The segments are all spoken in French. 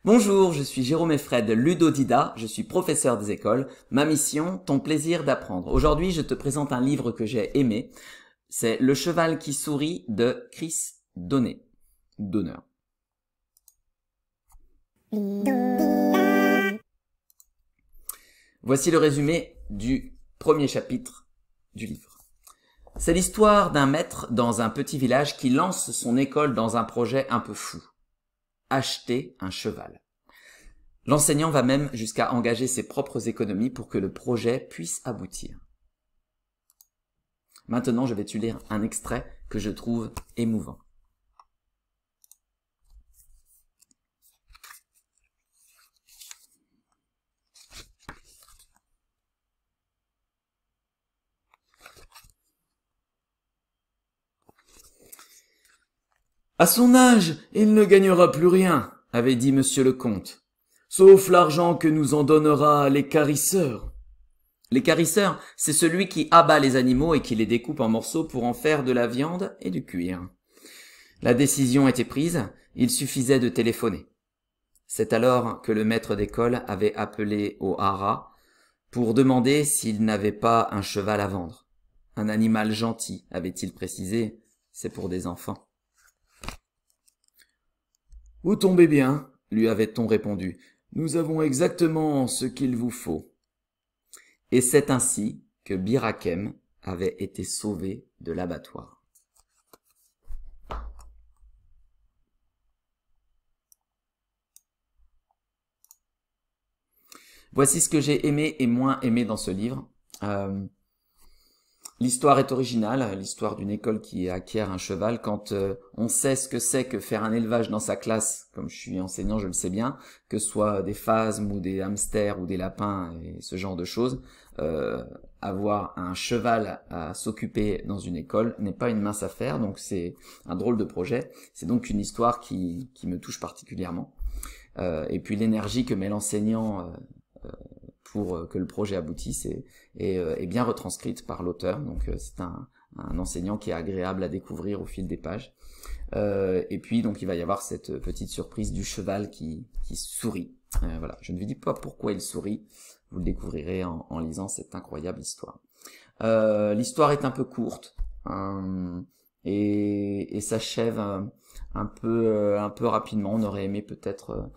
Bonjour, je suis Jérôme Effred, ludodida, je suis professeur des écoles. Ma mission, ton plaisir d'apprendre. Aujourd'hui, je te présente un livre que j'ai aimé. C'est Le cheval qui sourit de Chris Donner. Voici le résumé du premier chapitre du livre. C'est l'histoire d'un maître dans un petit village qui lance son école dans un projet un peu fou. Acheter un cheval. L'enseignant va même jusqu'à engager ses propres économies pour que le projet puisse aboutir. Maintenant, je vais te lire un extrait que je trouve émouvant. « À son âge, il ne gagnera plus rien, avait dit monsieur le comte, sauf l'argent que nous en donnera l'équarrisseur. » L'équarrisseur, c'est celui qui abat les animaux et qui les découpe en morceaux pour en faire de la viande et du cuir. La décision était prise, il suffisait de téléphoner. C'est alors que le maître d'école avait appelé au haras pour demander s'il n'avait pas un cheval à vendre. Un animal gentil, avait-il précisé, c'est pour des enfants. « Vous tombez bien, lui avait-on répondu. Nous avons exactement ce qu'il vous faut. » Et c'est ainsi que Bir Hakeim avait été sauvé de l'abattoir. Voici ce que j'ai aimé et moins aimé dans ce livre. L'histoire est originale, l'histoire d'une école qui acquiert un cheval. Quand on sait ce que c'est que faire un élevage dans sa classe, comme je suis enseignant, je le sais bien, que ce soit des phasmes ou des hamsters ou des lapins et ce genre de choses, avoir un cheval à s'occuper dans une école n'est pas une mince affaire, donc c'est un drôle de projet. C'est donc une histoire qui me touche particulièrement. Et puis l'énergie que met l'enseignant pour que le projet aboutisse est bien retranscrite par l'auteur. Donc c'est un enseignant qui est agréable à découvrir au fil des pages. Et puis donc il va y avoir cette petite surprise du cheval qui sourit. Voilà, je ne vous dis pas pourquoi il sourit, vous le découvrirez en lisant cette incroyable histoire. L'histoire est un peu courte et s'achève un peu rapidement. On aurait aimé peut-être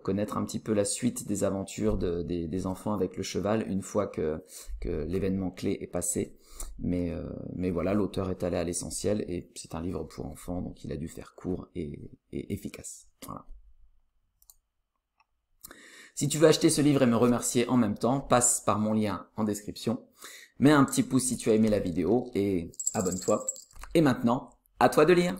connaître un petit peu la suite des aventures des enfants avec le cheval une fois que l'événement clé est passé. Mais voilà, l'auteur est allé à l'essentiel et c'est un livre pour enfants, donc il a dû faire court et efficace. Voilà. Si tu veux acheter ce livre et me remercier en même temps, passe par mon lien en description. Mets un petit pouce si tu as aimé la vidéo et abonne-toi. Et maintenant, à toi de lire!